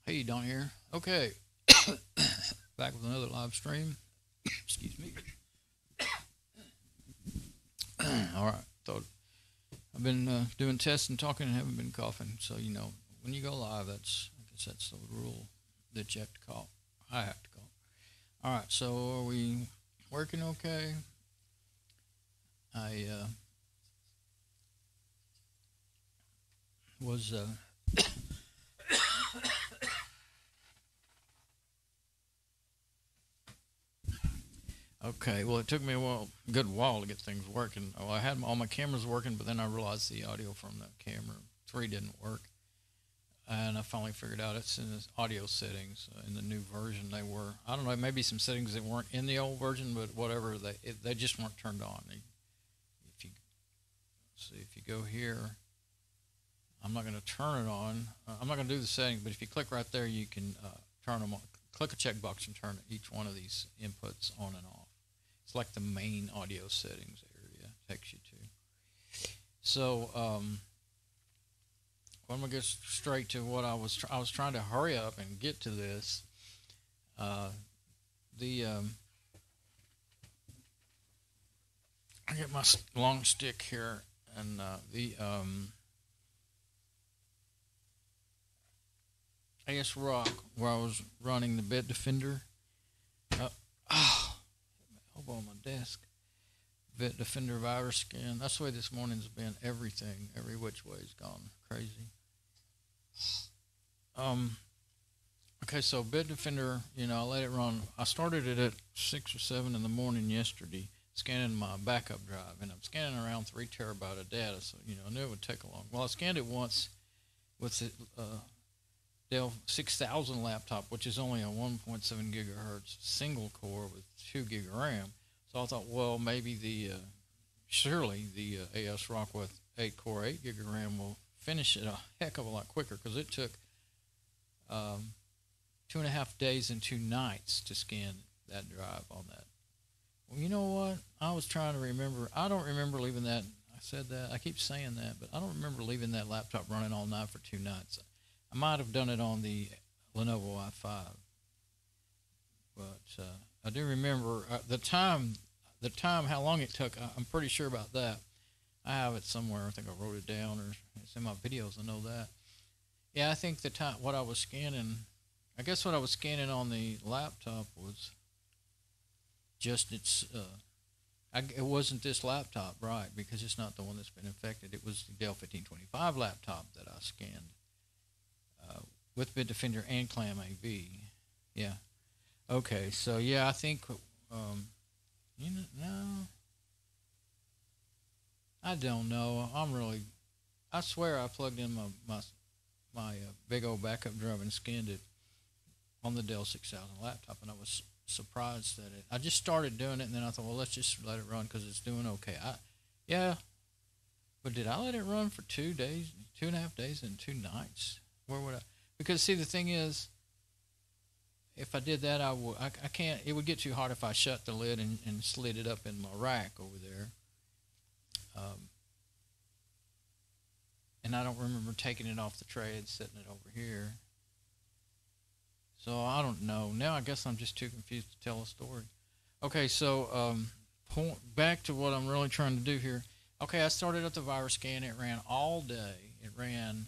Hey, Don here. Okay, back with another live stream. Excuse me. All right. Thought I've been doing tests and talking and haven't been coughing. So when you go live, I guess that's the rule that you have to call. I have to call. All right. So are we working okay? I was okay. Well, it took me a good while to get things working. Well, I had all my cameras working, but then I realized the audio from the camera 3 didn't work. And I finally figured out it's in the audio settings in the new version. They were, I don't know, maybe some settings that weren't in the old version, but whatever, they just weren't turned on. If you see, if you go here, I'm not going to turn it on. I'm not going to do the setting, but if you click right there, you can turn them on. Click a checkbox and turn each one of these inputs on and off. It's like the main audio settings area takes you to. So, I'm gonna get straight to what I was trying to hurry up and get to this. The I get my long stick here, and the AS Rock where I was running the Bit Defender. Oh, elbow on my desk. Bit Defender virus scan. That's the way this morning's been. Everything, every which way's gone crazy. Okay, so Bit Defender, I let it run. I started it at 6 or 7 in the morning yesterday, scanning my backup drive, and I'm scanning around 3 terabyte of data, so I knew it would take a long. Well, I scanned it once with the Dell 6000 laptop, which is only a 1.7 gigahertz single core with 2 gig of RAM. So I thought, well, maybe surely the AS Rock with 8 core, 8 gig of RAM will finish it a heck of a lot quicker, because it took 2.5 days and 2 nights to scan that drive on that. Well, you know what? I was trying to remember. I don't remember leaving that. I said that. I keep saying that, but I don't remember leaving that laptop running all night for 2 nights. I might have done it on the Lenovo i5, but I do remember the time, how long it took. I'm pretty sure about that. I have it somewhere. I think I wrote it down, or it's in my videos. I know that. Yeah, I think the time what I was scanning. I guess what I was scanning on the laptop was just it wasn't this laptop, right? Because it's not the one that's been infected. It was the Dell 1525 laptop that I scanned with Bitdefender and KlamAV. Yeah. Okay. So yeah, I think no, I don't know. I swear I plugged in my big old backup drive and scanned it on the Dell 6000 laptop, and I was surprised that I just started doing it, and then I thought, well, let's just let it run because it's doing okay. Yeah, but did I let it run for 2 days, 2.5 days, and 2 nights? Where would I? Because see, the thing is, if I did that, I can't. It would get too hot if I shut the lid and slid it up in my rack over there. And I don't remember taking it off the tray and setting it over here. So I don't know. Now I guess I'm just too confused to tell a story. Okay, so back to what I'm really trying to do here. Okay, I started up the virus scan. It ran all day. It ran.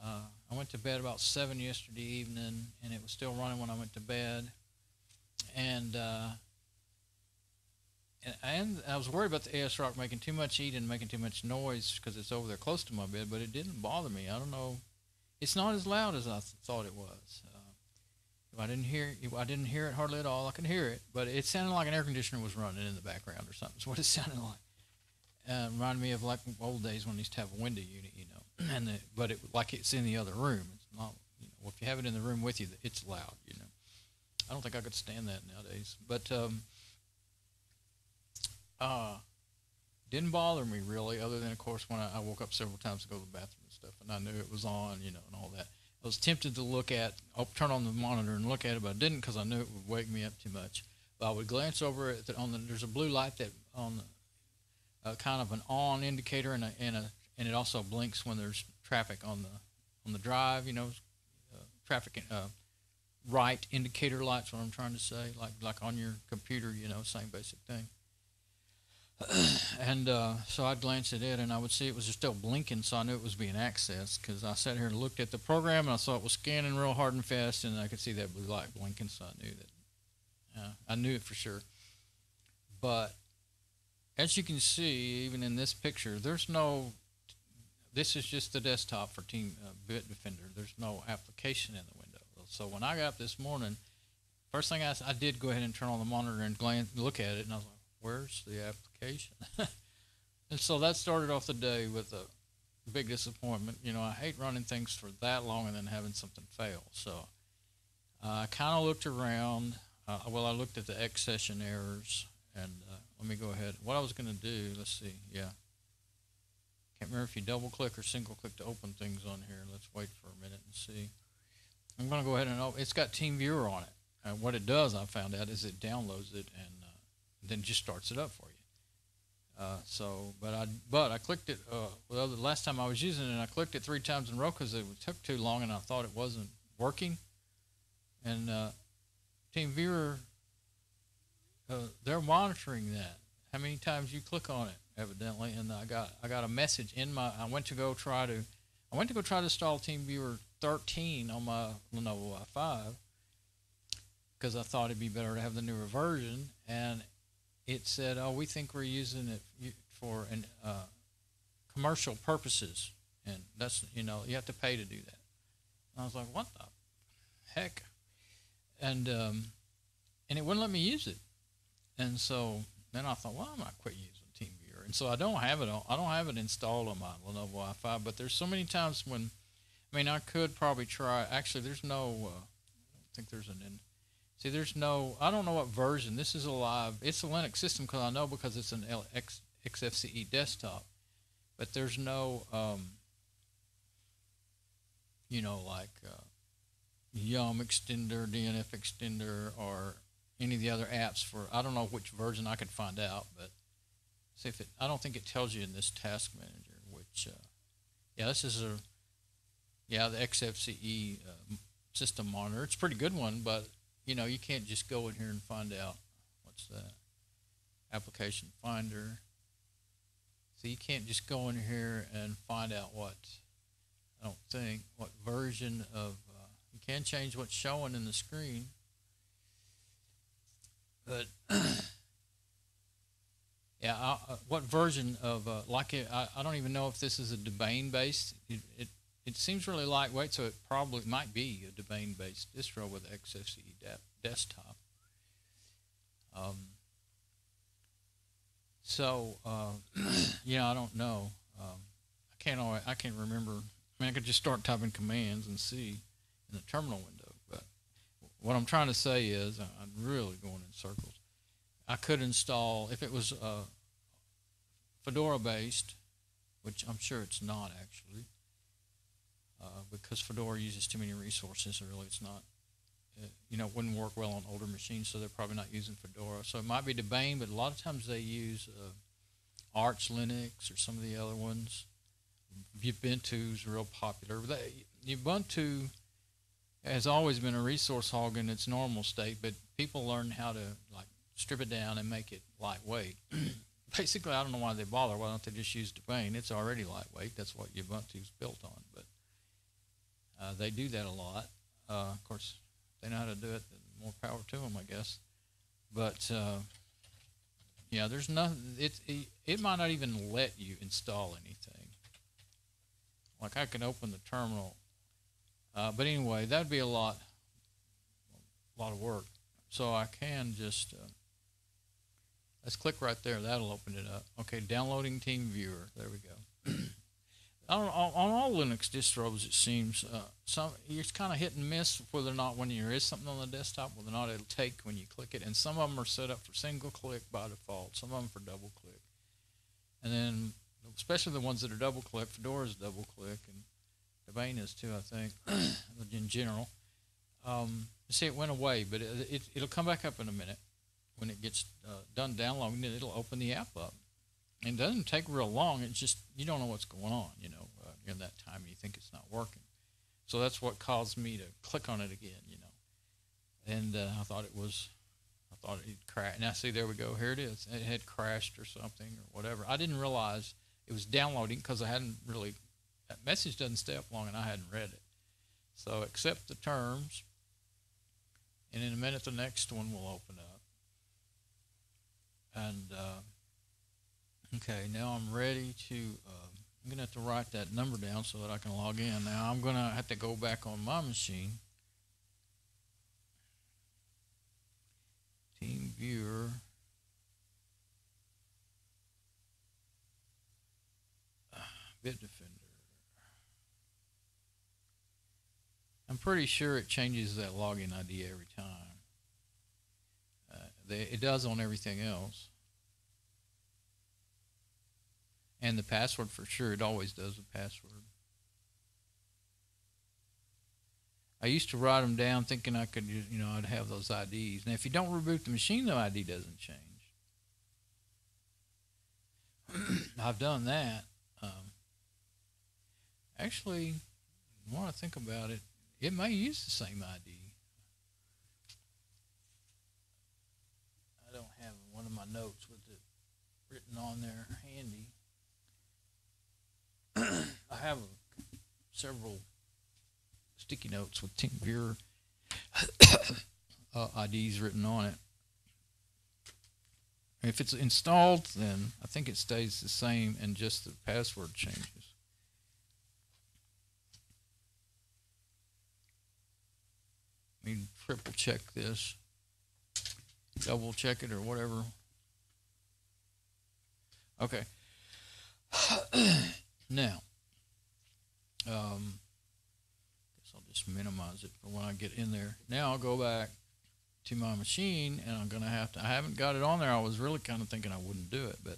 I went to bed about 7 yesterday evening, and it was still running when I went to bed. And I was worried about the AS Rock making too much heat and making too much noise because it's over there close to my bed, but it didn't bother me. I don't know. It's not as loud as I thought it was. I didn't hear it hardly at all. I could hear it, but it sounded like an air conditioner was running in the background or something. That's what it sounded like. Reminded me of like old days when I used to have a window unit, but like it's in the other room. It's not, well, if you have it in the room with you, it's loud, I don't think I could stand that nowadays, but didn't bother me really, other than of course when I woke up several times to go to the bathroom and stuff, and I knew it was on, and all that. I was tempted to turn on the monitor and look at it, but I didn't because I knew it would wake me up too much. But I would glance over it there's a blue light that on kind of an on indicator, and it also blinks when there's traffic on the drive, traffic right indicator lights. What I'm trying to say, like on your computer, same basic thing. And so I'd glance at it, and I would see it was still blinking, so I knew it was being accessed because I sat here and looked at the program, and I saw it was scanning real hard and fast, and I could see that blue light blinking, so I knew it for sure. But as you can see, even in this picture, this is just the desktop for Bitdefender. There's no application in the window. So when I got up this morning, first thing I did go ahead and turn on the monitor and look at it, and I was like, where's the application? And so that started off the day with a big disappointment. I hate running things for that long and then having something fail. So I kind of looked around. I looked at the X session errors, and let me go ahead. What I was going to do, let's see, yeah. Can't remember if you double click or single click to open things on here. Let's wait for a minute and see. I'm going to go ahead and open. It's got TeamViewer on it. And what it does, I found out, is it downloads it and then just starts it up for you. But I clicked it. The last time I was using it, I clicked it 3 times in a row because it took too long, and I thought it wasn't working. And TeamViewer, they're monitoring that. How many times you click on it, evidently. And I got a message in my. I went to go try to install TeamViewer 13 on my Lenovo i5 because I thought it'd be better to have the newer version, and it said, "Oh, we think we're using it for commercial purposes, and that's you have to pay to do that." And I was like, "What the heck?" And it wouldn't let me use it, and so then I thought, "Well, I might quit using TeamViewer." And so I don't have it installed on my Lenovo i5, but there's so many times when, I could probably try. Actually, there's no. I don't think there's an end. See, there's no, I don't know what version. This is it's a Linux system because it's an XFCE desktop. But there's no, YUM extender, DNF extender, or any of the other apps I don't know which version I could find out. But see I don't think it tells you in this task manager, which, this is the XFCE system monitor. It's a pretty good one, but you can't just go in here and find out what's that application finder. So you can't just go in here and find out what version of you can change what's showing in the screen, but what version of I don't even know if this is a Debian based. It seems really lightweight, so it probably might be a Debian-based distro with XFCE desktop. I don't know. I can't remember. I could just start typing commands and see in the terminal window. But what I'm trying to say is, I'm really going in circles. I could install, if it was Fedora-based, which I'm sure it's not actually. Because Fedora uses too many resources, or really it's not, it wouldn't work well on older machines, so they're probably not using Fedora. So it might be Debian, but a lot of times they use Arch Linux or some of the other ones. Ubuntu is real popular. Ubuntu has always been a resource hog in its normal state, but people learn how to strip it down and make it lightweight. Basically, I don't know why they bother. Why don't they just use Debian? It's already lightweight. That's what Ubuntu's built on, but they do that a lot. Of course, they know how to do it. More power to them, I guess. But there's nothing. It might not even let you install anything. Like I can open the terminal, but anyway, that'd be a lot of work. So I can just let's click right there. That'll open it up. Okay, downloading TeamViewer. There we go. On all Linux distros, it seems it's kind of hit and miss whether or not when there is something on the desktop, whether or not it'll take when you click it. And some of them are set up for single click by default. Some of them for double click. And then, especially the ones that are double click, Fedora is double click, and Debian is too, I think, in general. See, it went away, but it'll come back up in a minute. When it gets done downloading it, it'll open the app up. And it doesn't take real long. It's just you don't know what's going on, in that time you think it's not working. So that's what caused me to click on it again, And I thought it crashed. Now see, there we go. Here it is. It had crashed or something or whatever. I didn't realize it was downloading because I hadn't really. That message doesn't stay up long, and I hadn't read it. So accept the terms, and in a minute the next one will open up. And okay, now I'm ready to. I'm gonna have to write that number down so that I can log in. Now I'm gonna have to go back on my machine. Team viewer. Bitdefender. I'm pretty sure it changes that login ID every time. It does on everything else. And the password for sure, it always does the password. I used to write them down thinking I could, I'd have those IDs. Now, if you don't reboot the machine, the ID doesn't change. I've done that. Actually, the more I think about it, it may use the same ID. I don't have one of my notes with it written on there handy. I have several sticky notes with TeamViewer IDs written on it. If it's installed, then I think it stays the same and just the password changes. Let me triple check this, double check it or whatever. Okay. Now, guess I'll just minimize it for when I get in there. Now I'll go back to my machine, and I'm gonna have to. I haven't got it on there. I was really kind of thinking I wouldn't do it, but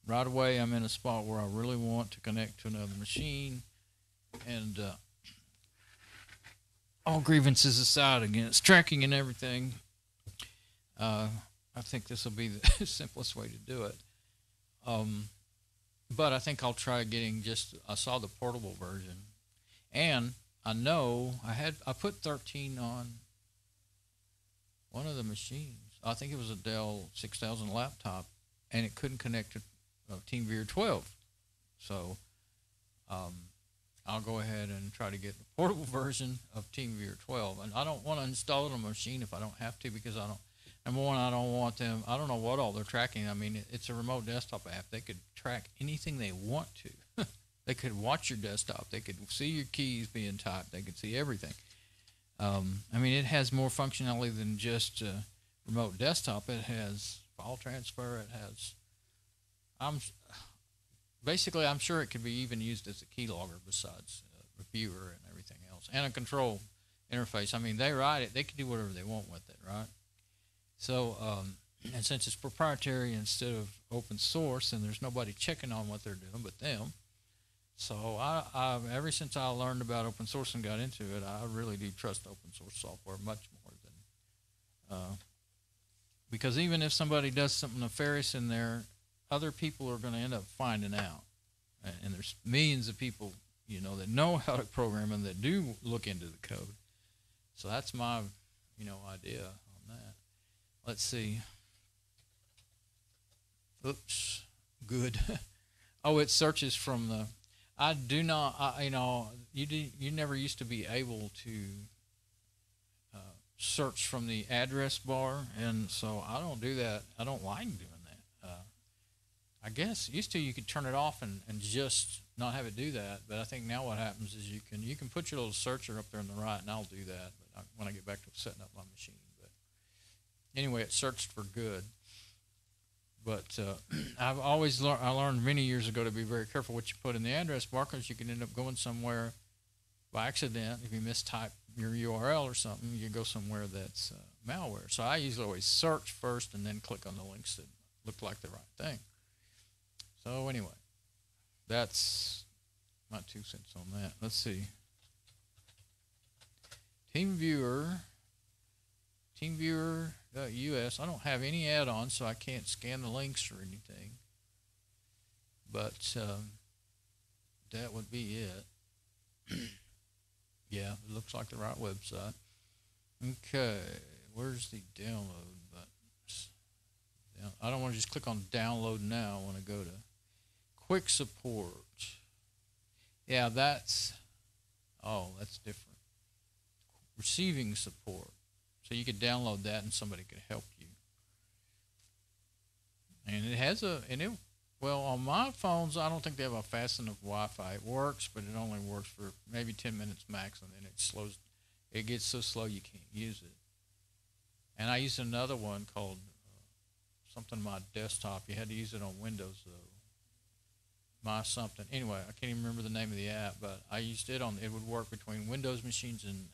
right away I'm in a spot where I really want to connect to another machine, and all grievances aside against tracking and everything, I think this will be the simplest way to do it. But I think I'll try getting I saw the portable version, and I know I put 13 on one of the machines. I think it was a Dell 6000 laptop, and it couldn't connect to TeamViewer 12. So I'll go ahead and try to get the portable version of TeamViewer 12. And I don't want to install it on a machine if I don't have to, because number one, I don't want them. I don't know what all they're tracking. I mean, it's a remote desktop app. They could track anything they want to. They could watch your desktop. They could see your keys being typed. They could see everything. I mean, it has more functionality than just remote desktop. It has file transfer. It has. Basically, I'm sure it could be even used as a keylogger besides a viewer and everything else, and a control interface. I mean, they write it. They can do whatever they want with it, right? So, and since it's proprietary instead of open source, and there's nobody checking on what they're doing but them, so I ever since I learned about open source and got into it, I really do trust open source software much more than because even if somebody does something nefarious in there, other people are going to end up finding out, and there's millions of people that know how to program and that do look into the code. So that's my idea on that. Let's see. Oops. Good. Oh, it searches from the. I do not. You never used to be able to search from the address bar, and so I don't do that. I don't like doing that. I guess used to you could turn it off and just not have it do that, but I think now what happens is you can put your little searcher up there on the right, and I'll do that. But when I get back to setting up my machine. Anyway, it searched for good. But I've always I learned many years ago to be very careful what you put in the address bar, because you can end up going somewhere by accident. If you mistype your URL or something, you go somewhere that's malware. So I usually always search first and then click on the links that look like the right thing. So anyway, that's my 2 cents on that. Let's see. TeamViewer.us. I don't have any add-ons, so I can't scan the links or anything. But that would be it. Yeah, it looks like the right website. Okay, where's the download button? I don't want to just click on download now. I want to go to quick support. Yeah, that's different. Receiving support. So you could download that and somebody could help you. And it has well, on my phones, I don't think they have a fast enough Wi-Fi. It works, but it only works for maybe 10 minutes max, and then it gets so slow you can't use it. And I used another one called something my desktop. You had to use it on Windows though. My something. Anyway, I can't even remember the name of the app, but I used it on. It would work between Windows machines and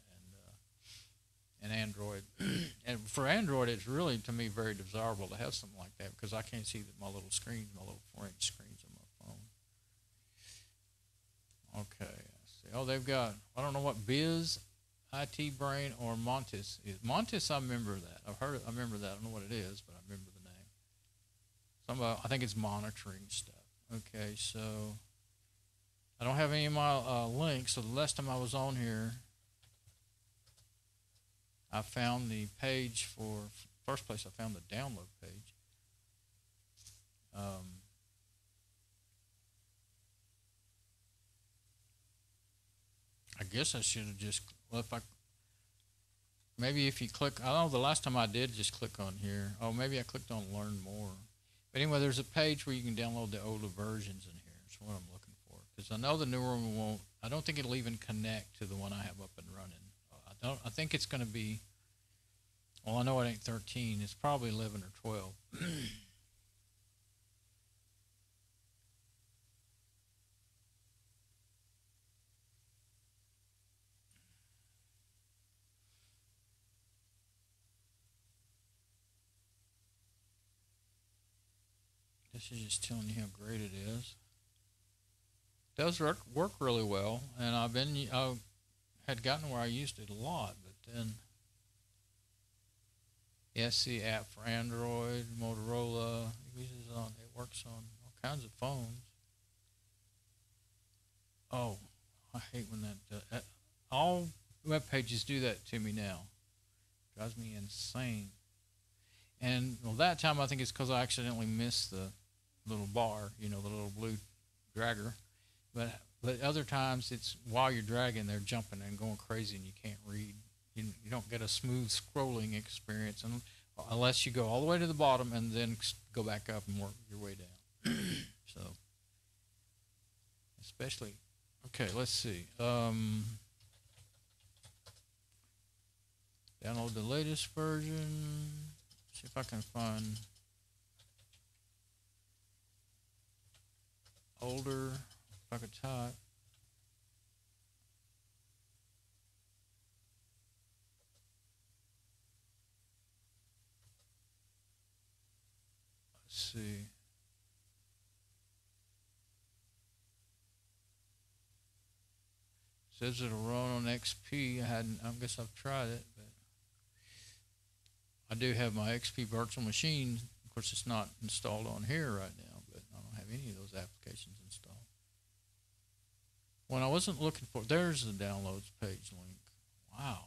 Android. And for Android, it's really to me very desirable to have something like that because I can't see my little screens, my little 4-inch screens on my phone. Okay. Let's see. Oh, they've got. I don't know what Biz, IT Brain, or Montis is. Montis, I remember that. I've heard it. I remember that. I don't know what it is, but I remember the name. I think it's monitoring stuff. Okay, so I don't have any of my links. So the last time I was on here, I found the page first place I found the download page. I guess I should have just, well, maybe if you click, I don't know, the last time I did just click on here. Oh, maybe I clicked on learn more. But anyway, there's a page where you can download the older versions in here. That's what I'm looking for. Because I know the newer one won't, I don't think it'll even connect to the one I have up and running. I think it's going to be, well, I know it ain't 13. It's probably 11 or 12. This is just telling you how great it is. It does work really well, and I had gotten where I used it a lot, but then yes, the app for Android, Motorola, it works on all kinds of phones. Oh, I hate when that all web pages do that to me now. Drives me insane. And well, that time I think it's because I accidentally missed the little bar, the little blue dragger. But other times it's while you're dragging, they're jumping and going crazy, and you can't read. You don't get a smooth scrolling experience unless you go all the way to the bottom and then go back up and work your way down. So, especially, okay, let's see. Download the latest version. See if I can find older. If I could type. Let's see. Says it'll run on XP. I guess I've tried it, but I do have my XP virtual machine. Of course, it's not installed on here right now, but I don't have any of those applications installed. When I wasn't looking for, there's the downloads page link. Wow.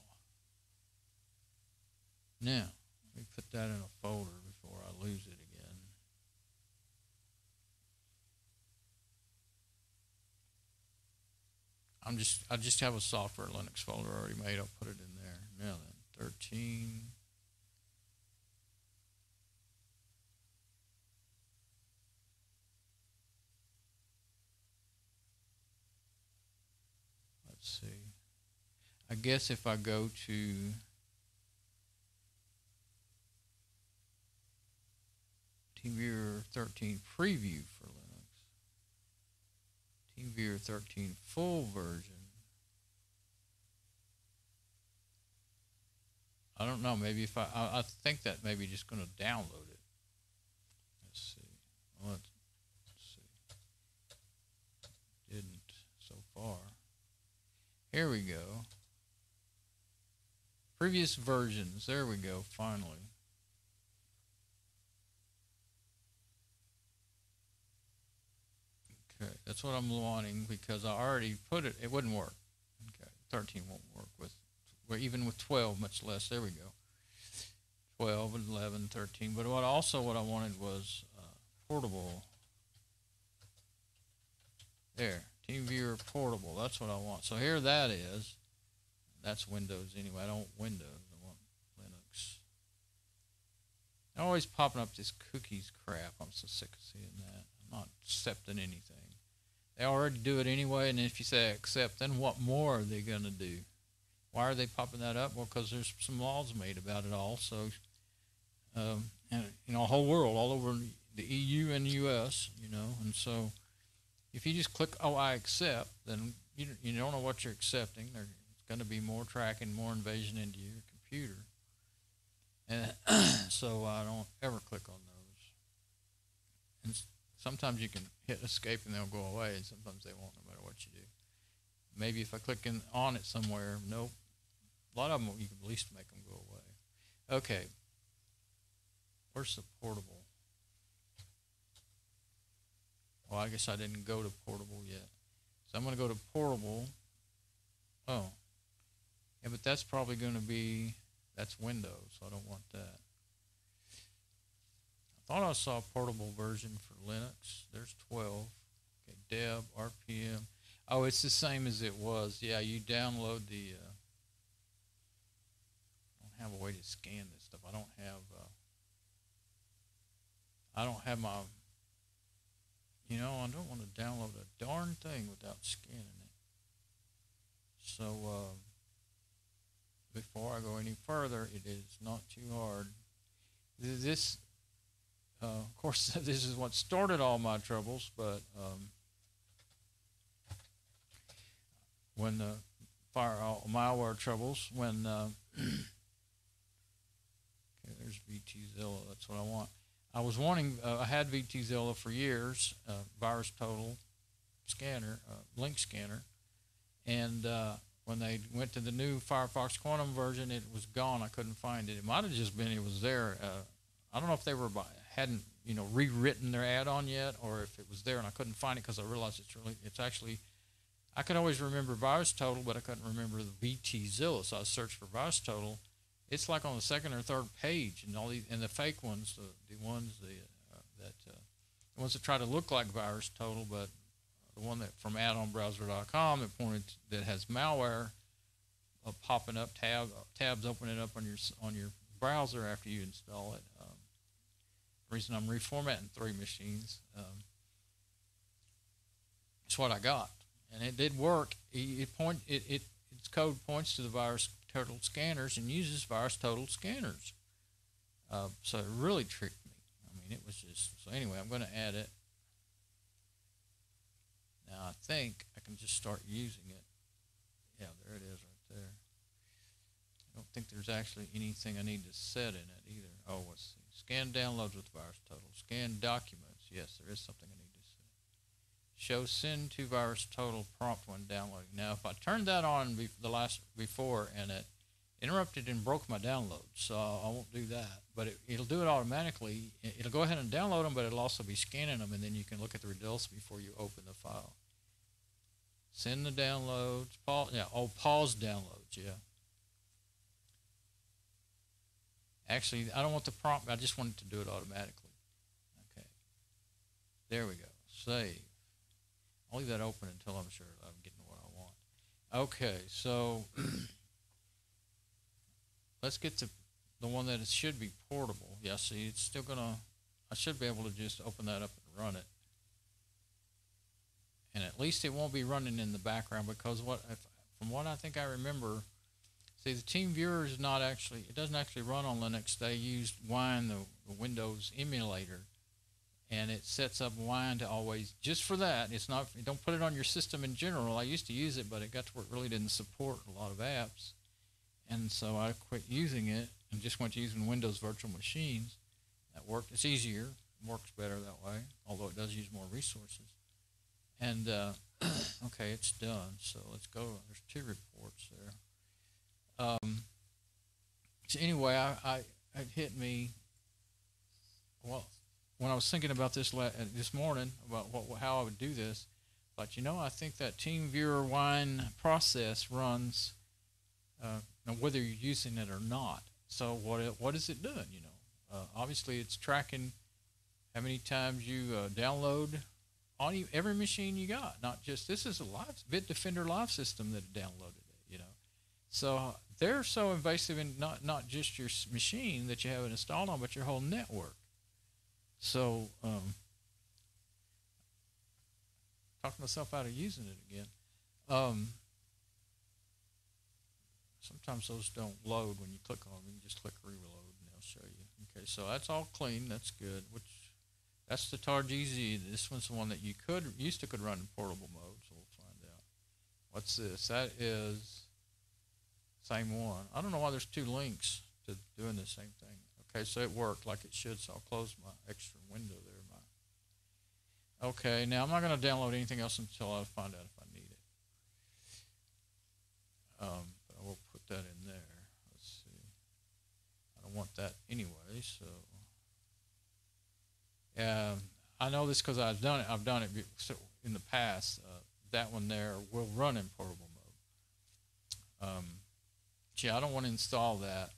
Now, let me put that in a folder before I lose it again. I just have a software Linux folder already made. I'll put it in there. Now then, 13. Let's see. I guess if I go to TeamViewer 13 preview for Linux, TeamViewer 13 full version, I don't know, maybe if I think that maybe just going to download it. Let's see. Let's see. Didn't so far. Here we go. Previous versions. There we go, finally. Okay, that's what I'm wanting because I already put it. It wouldn't work. Okay, 13 won't work with, well, even with 12, much less. There we go. 12, 11, 13. But what I wanted was portable. There, TeamViewer portable. That's what I want. So here that is. That's Windows anyway. I don't want Windows. I want Linux. They're always popping up this cookies crap. I'm so sick of seeing that. I'm not accepting anything. They already do it anyway, and if you say accept, then what more are they going to do? Why are they popping that up? Well, because there's some laws made about it all. So, and, whole world, all over the EU and US, and so if you just click, oh, I accept, then you don't know what you're accepting. There's going to be more tracking, more invasion into your computer. And so I don't ever click on those. And sometimes you can hit escape and they'll go away, and sometimes they won't, no matter what you do. Maybe if I click on it somewhere, nope. A lot of them you can at least make them go away. Okay. Where's the portable? Well, I guess I didn't go to portable yet. So I'm going to go to portable. Oh. Yeah, but that's probably going to be, that's Windows, so I don't want that. I thought I saw a portable version for Linux. There's 12. Okay, Deb, RPM. Oh, it's the same as it was. Yeah, you download the, I don't have a way to scan this stuff. I don't have my, I don't want to download a darn thing without scanning it. So, before I go any further, it is not too hard. This, of course, this is what started all my troubles, but when the malware troubles, when okay, there's VTZilla, that's what I want. I was wanting, I had VTZilla for years, VirusTotal scanner, link scanner, and when they went to the new Firefox Quantum version, it was gone. I couldn't find it. It might have just been it was there. I don't know if they hadn't rewritten their add-on yet, or if it was there and I couldn't find it because I realized it's actually. I could always remember VirusTotal, but I couldn't remember the VTZilla. So I searched for VirusTotal. It's like on the second or third page, and all these and the fake ones, the ones that try to look like VirusTotal, but the one that from addonbrowser.com that has malware popping up, tabs opening up on your browser after you install it. The reason I'm reformatting 3 machines, it's what I got, and it did work. Its code points to the VirusTotal scanners and uses VirusTotal scanners. So it really tricked me. I mean, it was just so. Anyway, I'm going to add it. Now I think I can just start using it. Yeah, there it is right there. I don't think there's actually anything I need to set in it either. Oh, let's see. Scan downloads with VirusTotal. Scan documents. Yes, there is something I need to set. Show send to VirusTotal prompt when downloading. Now, if I turned that on before and it interrupted and broke my download, so I won't do that. But it'll do it automatically. It'll go ahead and download them, but it'll also be scanning them, and then you can look at the results before you open the file. Send the downloads. Pause downloads. Yeah. Actually, I don't want the prompt. I just want it to do it automatically. Okay. There we go. Save. I'll leave that open until I'm sure I'm getting what I want. Okay, so let's get to the one that it should be portable. Yeah, see, it's still gonna. I should be able to just open that up and run it, and at least it won't be running in the background because from what I think I remember. See, the TeamViewer is not actually, it doesn't actually run on Linux. They use Wine, the Windows emulator, and it sets up Wine to always, just for that. It's not, don't put it on your system in general. I used to use it, but it got to where it really didn't support a lot of apps. And so I quit using it and just went to using Windows virtual machines. That worked. It's easier, works better that way, although it does use more resources. And, okay, it's done. So let's go. There's 2 reports there. So anyway, it hit me. Well, when I was thinking about this this morning about how I would do this, But I think that TeamViewer wine process runs, now whether you're using it or not. So what is it doing? Obviously it's tracking how many times you download on every machine you got. Not just this is a Bitdefender live system that downloaded it. So they're so invasive in not just your machine that you have it installed on, but your whole network. So talking myself out of using it again. Sometimes those don't load when you click on them. You just click reload and they'll show you. Okay, so that's all clean. That's good. That's the TarGZ. This one's the one that you used to run in portable mode. So we'll find out. What's this? That is same one. I don't know why there's two links to doing the same thing. Okay, so it worked like it should. So I'll close my extra window there. Okay, now I'm not going to download anything else until I find out if I need it. But I will put that in there. Let's see. I don't want that anyway, so. I know this because I've done it. In the past. That one there will run in portable mode. Gee, I don't want to install that.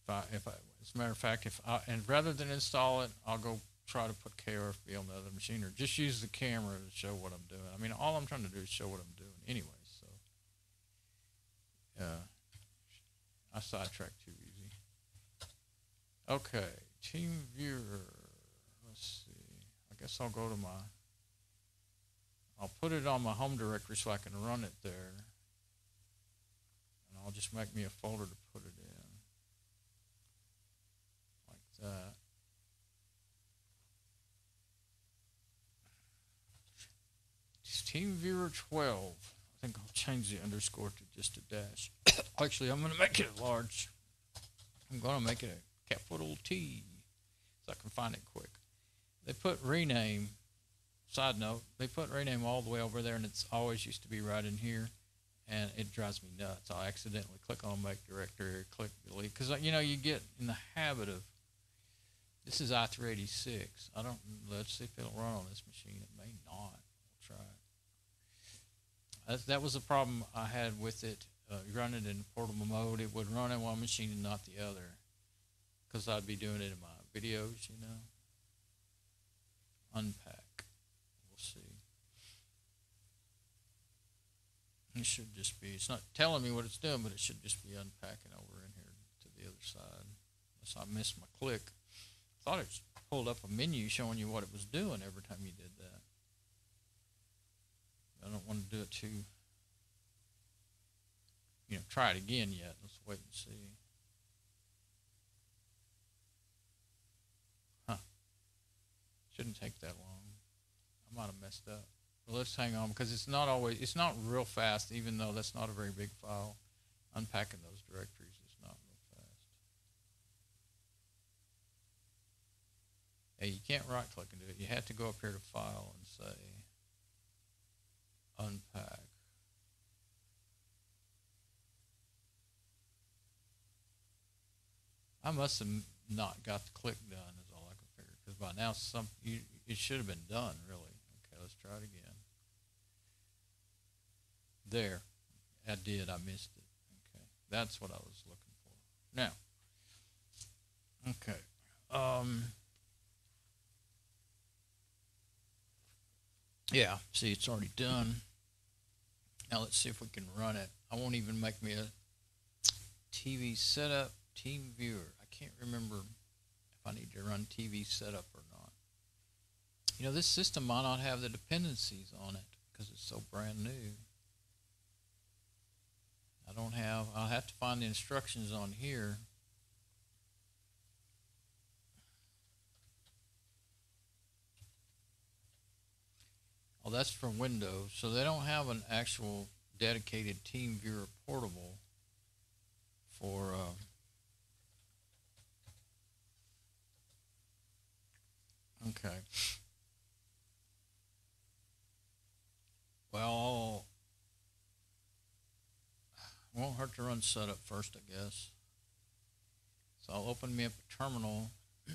As a matter of fact, and rather than install it, I'll go try to put KRFB on the other machine, or just use the camera to show what I'm doing. I mean, all I'm trying to do is show what I'm doing anyway. So, I sidetracked too easy. Okay, TeamViewer. Let's see. I guess I'll go to I'll put it on my home directory so I can run it there, and I'll just make me a folder to put it in. That. TeamViewer 12. I think I'll change the underscore to just a dash. Actually, I'm going to make it large. I'm going to make it a capital T so I can find it quick. They put rename, side note, they put rename all the way over there, and it's always used to be right in here, and it drives me nuts. I'll accidentally click on make directory, click delete, because you get in the habit of. This is i386. Let's see if it'll run on this machine. It may not. We'll try it. That was a problem I had with it. Run it in portable mode. It would run in one machine and not the other. Because I'd be doing it in my videos, Unpack. We'll see. It should just be, it's not telling me what it's doing, but it should just be unpacking over in here to the other side. Unless I missed my click. I thought it pulled up a menu showing you what it was doing every time you did that. I don't want to do it too, try it again yet. Let's wait and see. Shouldn't take that long. I might have messed up. But let's hang on because it's not real fast, even though that's not a very big file. Unpacking those directories is not real fast. Hey, you can't right click and do it. You have to go up here to File and say Unpack. I must have not got the click done is all I can figure. Because by now it should have been done, really. Okay, let's try it again. There. I did. I missed it. Okay. That's what I was looking for. Now. Okay. Yeah, see, it's already done. Now let's see if we can run it. I won't even make me a TV setup, TeamViewer. I can't remember if I need to run TV setup or not. This system might not have the dependencies on it because it's so brand new. I'll have to find the instructions on here. Oh, that's for Windows. So they don't have an actual dedicated TeamViewer portable for okay. Well, won't hurt to run setup first, I guess. So I'll open me up a terminal. I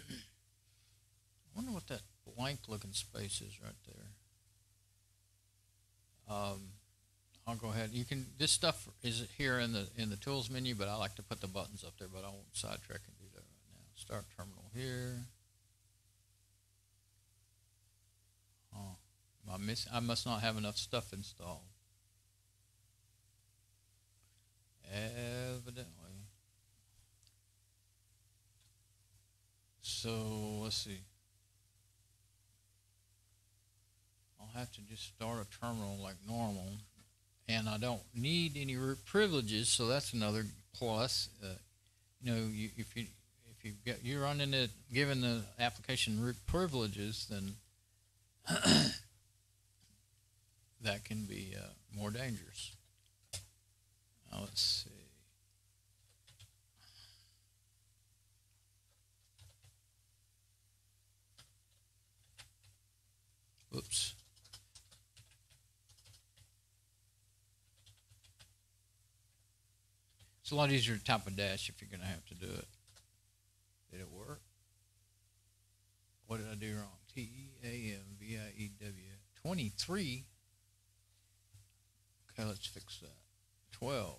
wonder what that blank looking spaces right there. I'll go ahead. You can. This stuff is here in the tools menu, but I like to put the buttons up there. But I won't sidetrack and do that right now. Start terminal here. Oh, I must not have enough stuff installed. Evidently. So let's see. I'll have to just start a terminal like normal, and I don't need any root privileges, so that's another plus. You know, if you're running it, given the application root privileges, then that can be more dangerous. Now let's see. Oops. It's a lot easier to type a dash if you're going to have to do it. Did it work? What did I do wrong? TEAMVIEW 23. Okay, let's fix that. 12.